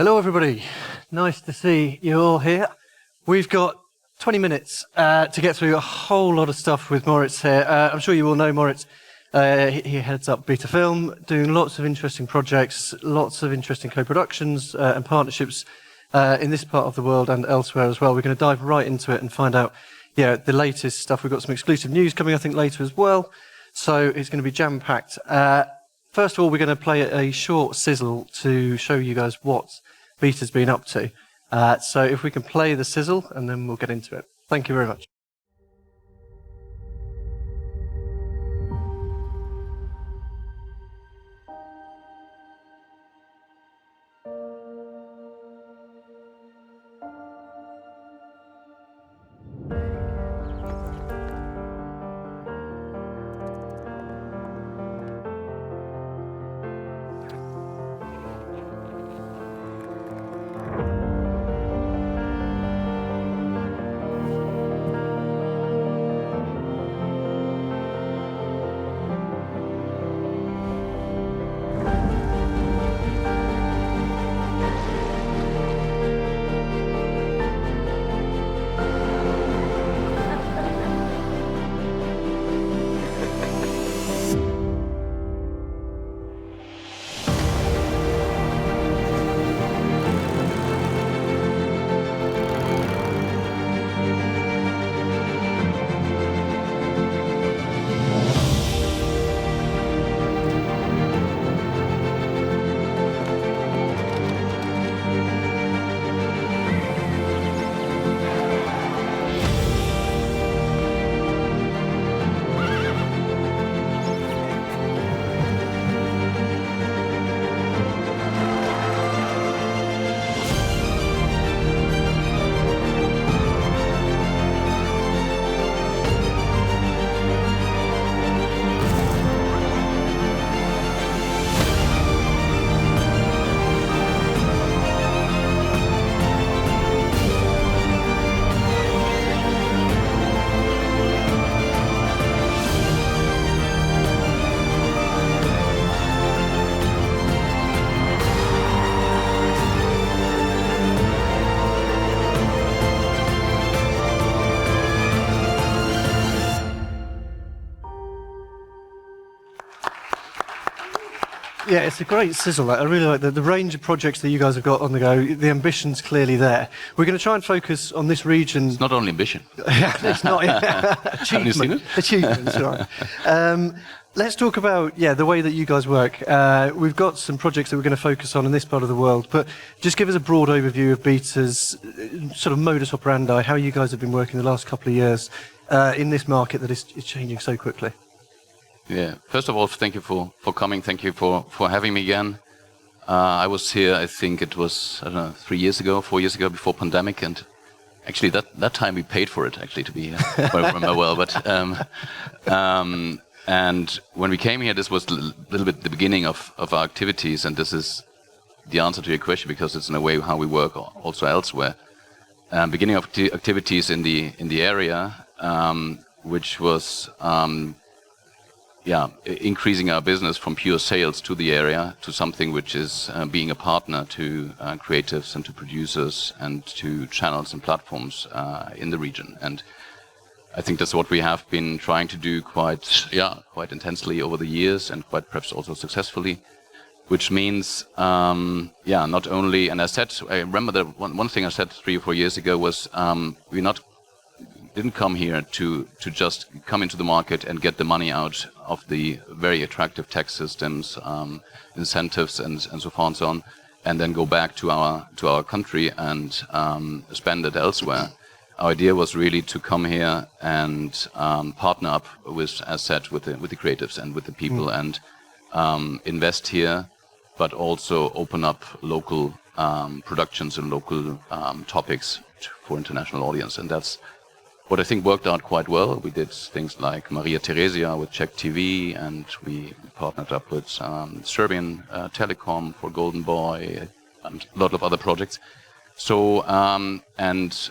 Hello everybody, nice to see you all here. We've got 20 minutes to get through a whole lot of stuff with Moritz here. I'm sure you all know Moritz. He heads up Beta Film, doing lots of interesting projects, lots of interesting co-productions and partnerships in this part of the world and elsewhere as well. We're going to dive right into it and find out the latest stuff. We've got some exclusive news coming, I think, later as well. So it's going to be jam-packed. First of all, we're going to play a short sizzle to show you guys what Beta's been up to. So if we can play the sizzle, and then we'll get into it. Thank you very much. Yeah, it's a great sizzle. I really like the range of projects that you guys have got on the go. The ambition's clearly there. We're going to try and focus on this region. It's not only ambition. Yeah, it's not. Achievement. Have you seen it? Achievements, right. Let's talk about the way that you guys work. We've got some projects that we're going to focus on in this part of the world, but just give us a broad overview of Beta's sort of modus operandi, how you guys have been working the last couple of years in this market that is changing so quickly. Yeah. First of all, thank you for coming. Thank you for having me again. I was here, I think it was, 4 years ago, before pandemic, and actually that time we paid for it, actually, to be here, if I remember well. But and when we came here, this was a little bit the beginning of our activities, and this is the answer to your question, because it's in a way how we work also elsewhere. Beginning of activities in the area, which was increasing our business from pure sales to the area to something which is being a partner to creatives and to producers and to channels and platforms in the region. And I think that's what we have been trying to do quite intensely over the years, and quite perhaps also successfully. Which means, not only, and I remember that one thing I said 3 or 4 years ago was we didn't come here to just come into the market and get the money out of the very attractive tax systems, incentives, and so far and so on, and then go back to our country and spend it elsewhere. Our idea was really to come here and partner up with, as said, with the creatives and with the people, and invest here, but also open up local productions and local topics for international audience, and that's what I think worked out quite well. We did things like Maria Theresia with Czech TV, and we partnered up with Serbian Telecom for Golden Boy, and a lot of other projects. So, and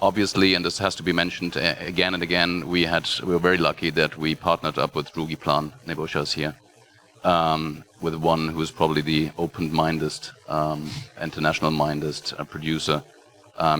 obviously, and this has to be mentioned again and again, we were very lucky that we partnered up with Drugi Plan Nebojša here, with one who is probably the open-minded, international-minded producer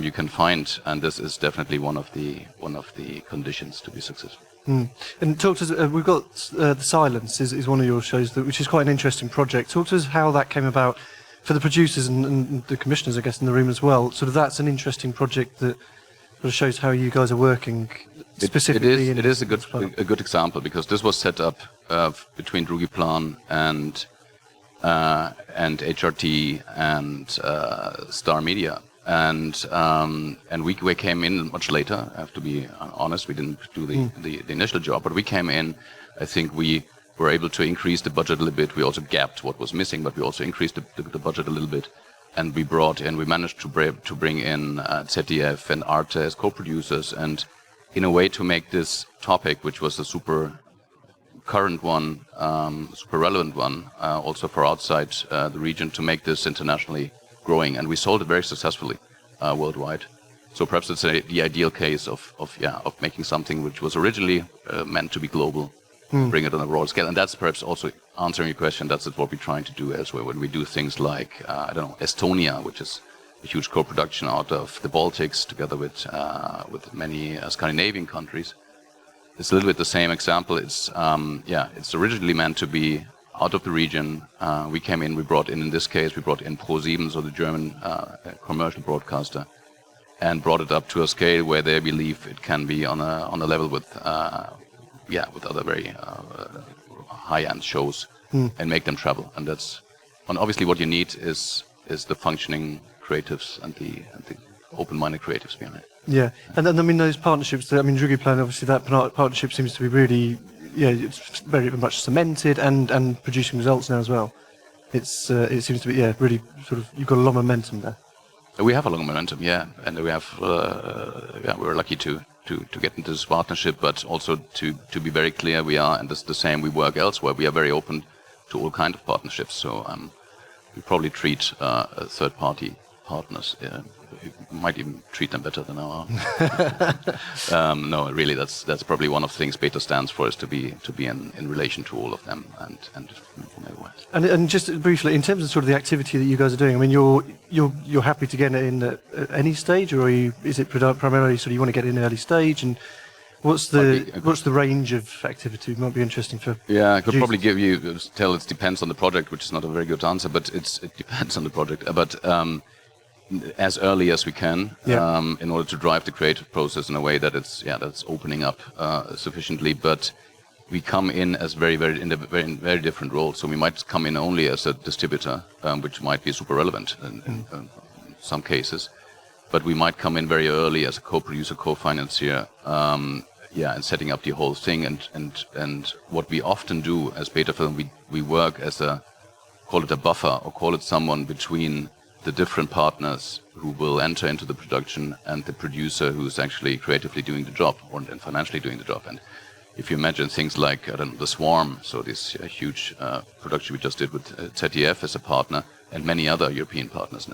you can find, and this is definitely one of the conditions to be successful. And talk to us, we've got The Silence is one of your shows, which is quite an interesting project. Talk to us how that came about for the producers and the commissioners, I guess, in the room as well. Sort of that's an interesting project that sort of shows how you guys are working specifically. It is a good example, because this was set up between Rugiplan and HRT and Star Media. And we came in much later. I have to be honest, we didn't do the initial job, but we came in. I think we were able to increase the budget a little bit. We also gapped what was missing, but we also increased the budget a little bit. And we managed to bring in ZDF and Arte as co-producers, and in a way to make this topic, which was a super current one, super relevant one, also for outside the region, to make this internationally growing, and we sold it very successfully worldwide. So perhaps it's the ideal case of making something which was originally meant to be global, bring it on a broad scale, and that's perhaps also answering your question. That's what we're trying to do elsewhere when we do things like Estonia, which is a huge co-production out of the Baltics together with many Scandinavian countries. It's a little bit the same example. It's originally meant to be out of the region. We came in, in this case, we brought in ProSieben, so the German commercial broadcaster, and brought it up to a scale where they believe it can be on a level with other very high-end shows, and make them travel. And obviously what you need is the functioning creatives and the open-minded creatives behind it. Yeah, and then I mean those partnerships. Rugiplan, obviously that partnership seems to be really. Yeah, it's very much cemented and producing results now as well. It seems to be really sort of, you've got a lot of momentum there. We have a lot of momentum, and we have we're lucky to get into this partnership, but also to be very clear, we are, and this is the same, we work elsewhere. We are very open to all kinds of partnerships. So we probably treat third-party partners. We might even treat them better than our own. No, really, that's probably one of the things Beta stands for, is to be in relation to all of them and from everywhere. And just briefly, in terms of sort of the activity that you guys are doing, I mean, you're happy to get it in at any stage, or is it primarily sort of you want to get in early stage, and what's the range of activity? It might be interesting for. Yeah, I could probably tell it depends on the project, which is not a very good answer, but it depends on the project. But as early as we can, in order to drive the creative process in a way that that's opening up sufficiently. But we come in as very very different roles. So we might come in only as a distributor, which might be super relevant in some cases. But we might come in very early as a co-producer, co-financier, and setting up the whole thing. And what we often do as Beta Film, we work as call it a buffer, or call it someone between the different partners who will enter into the production and the producer who's actually creatively doing the job and financially doing the job. And if you imagine things like, The Swarm, so this huge production we just did with ZDF as a partner and many other European partners.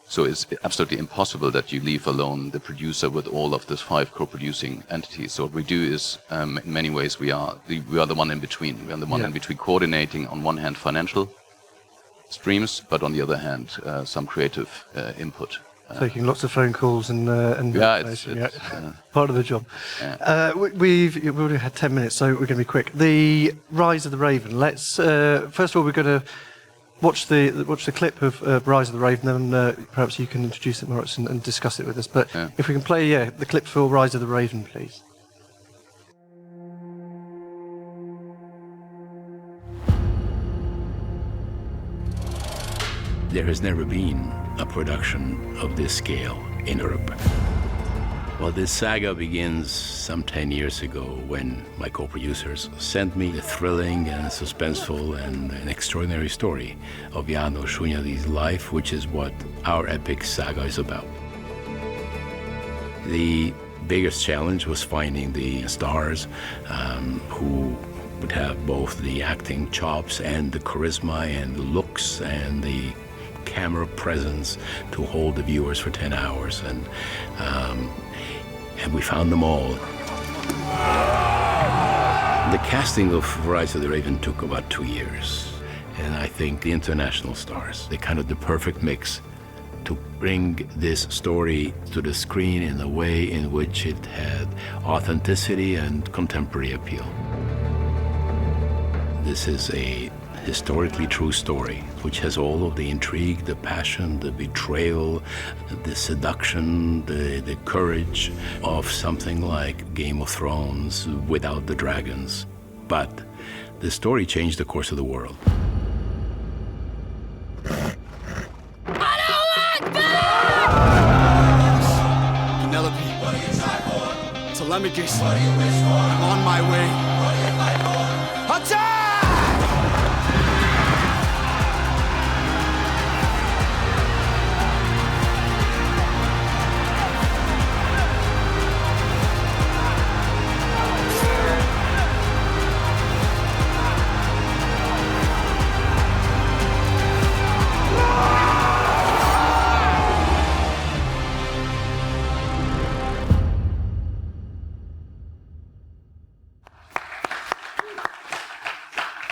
So it's absolutely impossible that you leave alone the producer with all of these 5 co-producing entities. So what we do is, in many ways, we are the one in between. We are the one in between, coordinating on one hand financial streams, but on the other hand, some creative input. Taking lots of phone calls and it's part of the job. Yeah. We've already had 10 minutes, so we're going to be quick. The Rise of the Raven. Let's first of all, we're going to watch the clip of Rise of the Raven, then perhaps you can introduce it, Moritz, and discuss it with us. But if we can play the clip for Rise of the Raven, please. There has never been a production of this scale in Europe. Well, this saga begins some 10 years ago when my co-producers sent me the thrilling and suspenseful and an extraordinary story of János Hunyadi's life, which is what our epic saga is about. The biggest challenge was finding the stars who would have both the acting chops and the charisma and the looks and the camera presence to hold the viewers for 10 hours, and we found them all. The casting of Rise of the Raven took about 2 years. And I think the international stars, they kind of the perfect mix to bring this story to the screen in a way in which it had authenticity and contemporary appeal. This is a historically true story, which has all of the intrigue, the passion, the betrayal, the seduction, the courage of something like Game of Thrones without the dragons. But the story changed the course of the world. Penelope. What do you try for? Telemachus. What do you wish for? I'm on my way. What do you fight for? Attack!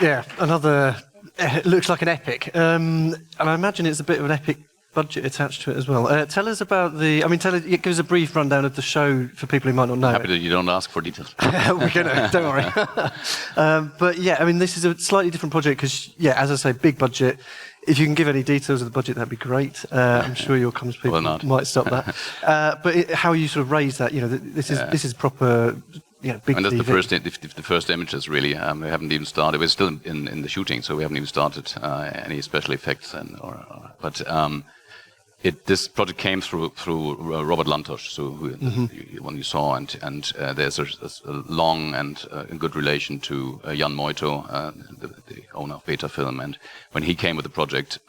Yeah, another. It looks like an epic, and I imagine it's a bit of an epic budget attached to it as well. Tell us about the. Give us a brief rundown of the show for people who might not know. Happy that you don't ask for details. We're gonna. Don't worry. But yeah, this is a slightly different project because, as I say, big budget. If you can give any details of the budget, that'd be great. I'm sure your comms people might stop that. But how you sort of raise that, this is proper. Big and that's TV. the first images, really. We haven't even started. We're still in the shooting, so we haven't even started any special effects. This project came through Robert Lantos, one you saw, and there's a long and good relation to Jan Moito, the owner of Beta Film. And when he came with the project,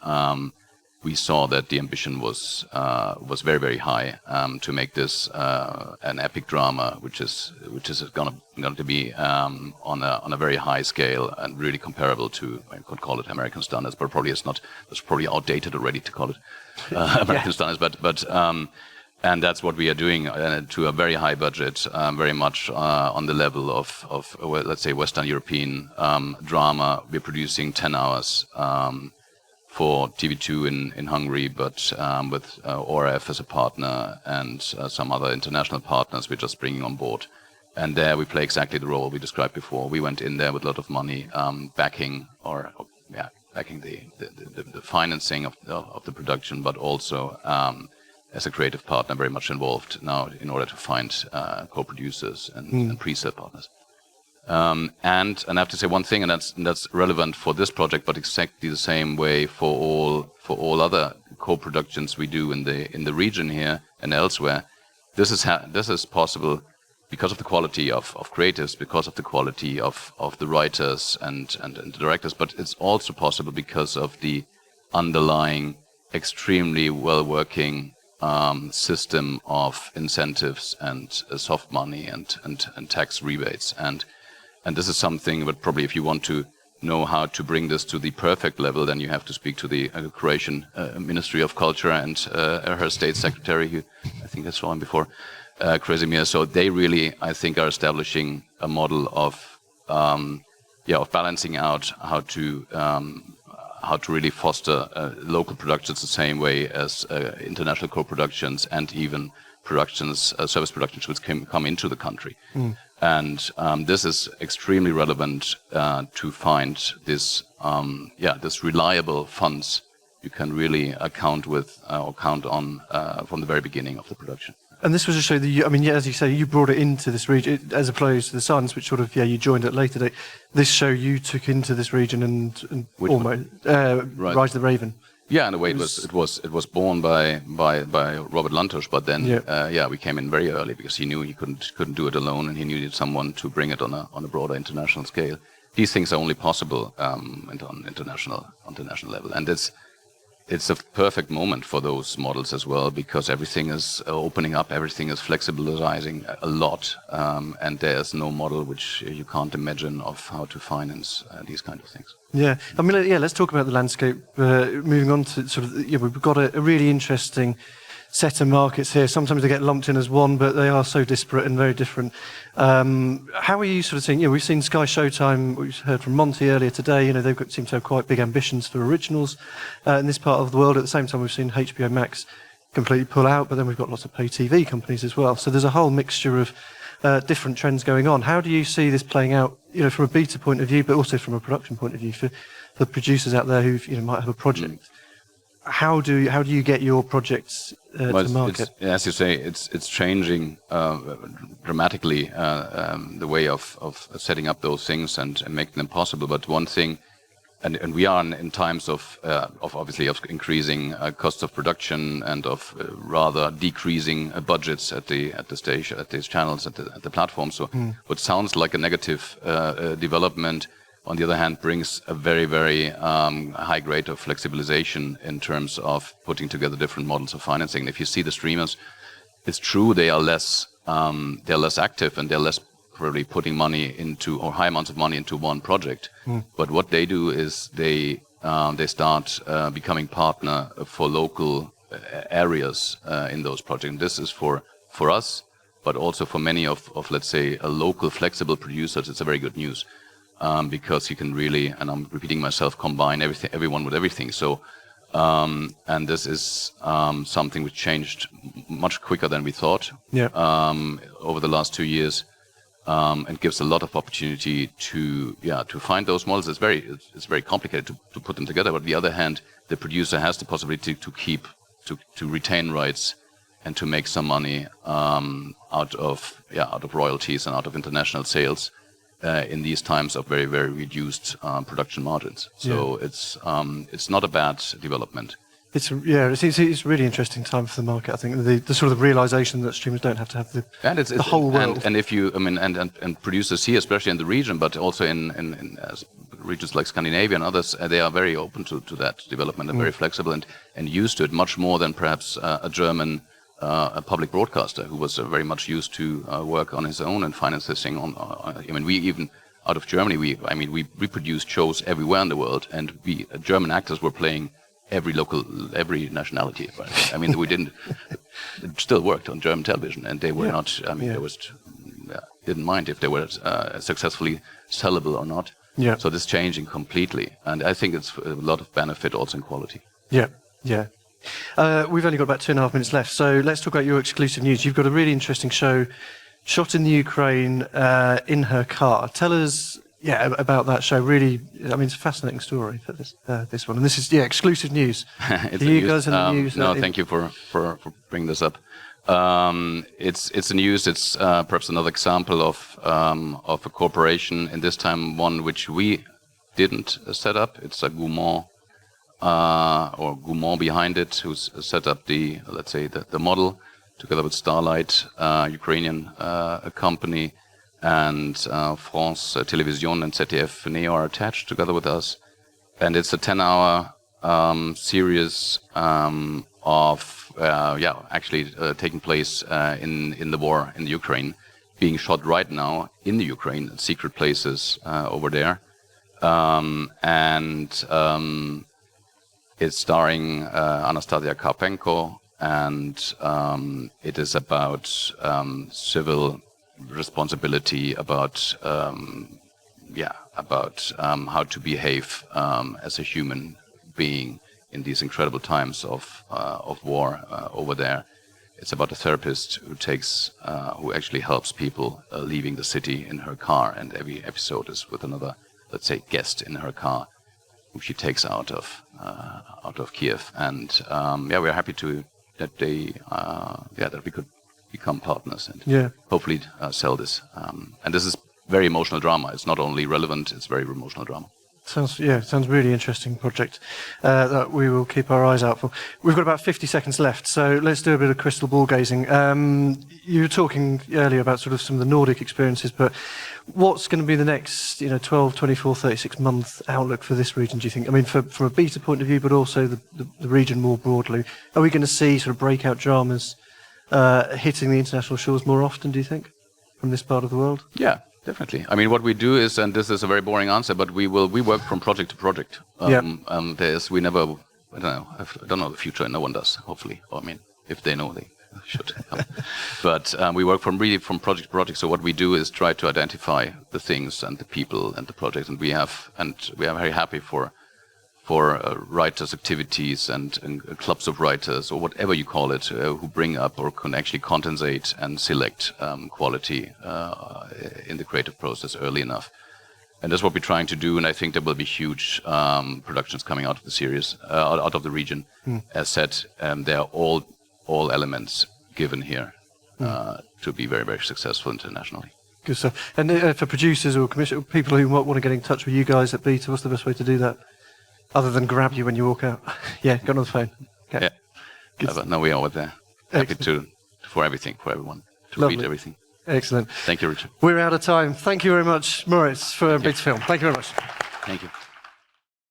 we saw that the ambition was very, very high to make this an epic drama, which is going to be on a very high scale and really comparable to, I could call it American standards, but probably it's not. It's probably outdated already to call it American standards. But and that's what we are doing to a very high budget, very much on the level of let's say Western European drama. We're producing 10 hours. For TV2 in Hungary, but with ORF as a partner and some other international partners we're just bringing on board. And there we play exactly the role we described before. We went in there with a lot of money, backing the financing of the production, but also as a creative partner, very much involved now in order to find co-producers and pre-sale partners. And I have to say one thing, and that's relevant for this project, but exactly the same way for all other co-productions we do in the region here and elsewhere. This is possible because of the quality of creatives, because of the quality of the writers and the directors, but it's also possible because of the underlying extremely well-working system of incentives and soft money and tax rebates. And this is something that probably if you want to know how to bring this to the perfect level, then you have to speak to the Croatian Ministry of Culture and her state secretary, who I think I saw him before, Kruedener. So they really, I think, are establishing a model of balancing out how to really foster local productions the same way as international co-productions and even productions, service productions which come into the country. And this is extremely relevant to find this reliable funds you can really count on from the very beginning of the production. And this was a show that as you say, you brought it into this region as opposed to The Silence, which sort of you joined at a later date. This show you took into this region and almost Rise of the Raven. Yeah, in a way, it was born by Robert Lantos, but then we came in very early because he knew he couldn't do it alone, and he needed someone to bring it on a broader international scale. These things are only possible on international level, and it's a perfect moment for those models as well, because everything is opening up, everything is flexibilizing a lot, and there's no model which you can't imagine of how to finance these kind of things. Yeah, let's talk about the landscape. Moving on to sort of, we've got a really interesting set of markets here. Sometimes they get lumped in as one, but they are so disparate and very different. How are you sort of seeing? We've seen Sky Showtime. We heard from Monty earlier today. They've seem to have quite big ambitions for originals in this part of the world. At the same time, we've seen HBO Max completely pull out, but then we've got lots of pay TV companies as well. So there's a whole mixture of different trends going on. How do you see this playing out, from a beta point of view, but also from a production point of view for the producers out there who might have a project? How do you get your projects to market? As you say, it's changing dramatically the way of setting up those things and making them possible. But one thing, and we are in times of obviously of increasing costs of production and of rather decreasing budgets at the station, at these channels, at the platform. So what sounds like a negative development, on the other hand, brings a very, very high grade of flexibilization in terms of putting together different models of financing. If you see the streamers, it's true they are less active and they're less probably putting money into, or high amounts of money into one project. But what they do is they start becoming partner for local areas in those projects. And this is for us, but also for many of let's say local flexible producers. It's a very good news. Because you can really, and I'm repeating myself, combine everyone with everything. So, and this is something which changed much quicker than we thought over the last 2 years, and gives a lot of opportunity to find those models. It's very complicated to put them together. But on the other hand, the producer has the possibility to retain rights and to make some money out of royalties and out of international sales. In these times of very, very reduced production margins. So it's not a bad development. It's a really interesting time for the market. I think the sort of realization that streamers don't have to have the whole world. And if you, and producers here, especially in the region, but also in regions like Scandinavia and others, they are very open to that development and very flexible and used to it much more than perhaps a German a public broadcaster who was very much used to work on his own and finance this thing. We even out of Germany, we produced shows everywhere in the world, and German actors were playing every nationality. We didn't. It still worked on German television, and they were not. Didn't mind if they were successfully sellable or not. Yeah. So this is changing completely, and I think it's a lot of benefit also in quality. Yeah. Yeah. We've only got about 2.5 minutes left, so let's talk about your exclusive news. You've got a really interesting show shot in the Ukraine in her car. Tell us about that show. Really, it's a fascinating story for this one. And this is exclusive news. It's you guys in the news. No, thank you for bringing this up. It's a news. It's perhaps another example of a corporation, and this time one which we didn't set up. It's a Gaumont. Or Gaumont behind it, who's set up the model together with Starlight, Ukrainian company, and France Télévision and ZDF Neo are attached together with us. And it's a 10-hour series of taking place in the war in the Ukraine, being shot right now in the Ukraine at secret places over there. It's starring Anastasia Karpenko, and it is about civil responsibility, about how to behave as a human being in these incredible times of war over there. It's about a therapist who actually helps people leaving the city in her car, and every episode is with another, let's say, guest in her car, which she takes out of Kiev, and we're happy that we could become partners and hopefully sell this. And this is very emotional drama. It's not only relevant; it's very emotional drama. Sounds really interesting project that we will keep our eyes out for. We've got about 50 seconds left, so let's do a bit of crystal ball gazing. You were talking earlier about sort of some of the Nordic experiences, but what's going to be the next 12, 24, 36 month outlook for this region, do you think? From a beta point of view, but also the region more broadly. Are we going to see sort of breakout dramas hitting the international shores more often, do you think, from this part of the world? Yeah. Definitely. What we do is, and this is a very boring answer, but we work from project to project. I don't know the future, and no one does. Hopefully, if they know they should come. But we work from project to project. So what we do is try to identify the things and the people and the projects, and we are very happy for writers' activities and clubs of writers, or whatever you call it, who bring up or can actually condensate and select quality in the creative process early enough. And that's what we're trying to do, and I think there will be huge productions coming out of the series, out of the region. As said, there are all elements given here to be very, very successful internationally. Good stuff. And for producers or people who want to get in touch with you guys at Beta, what's the best way to do that? Other than grab you when you walk out? Yeah, get on the phone. Okay. Yeah. No, we are there. Happy for everything, for everyone, to read everything. Excellent. Thank you, Richard. We're out of time. Thank you very much, Moritz, for Beta Film. Thank you very much. Thank you.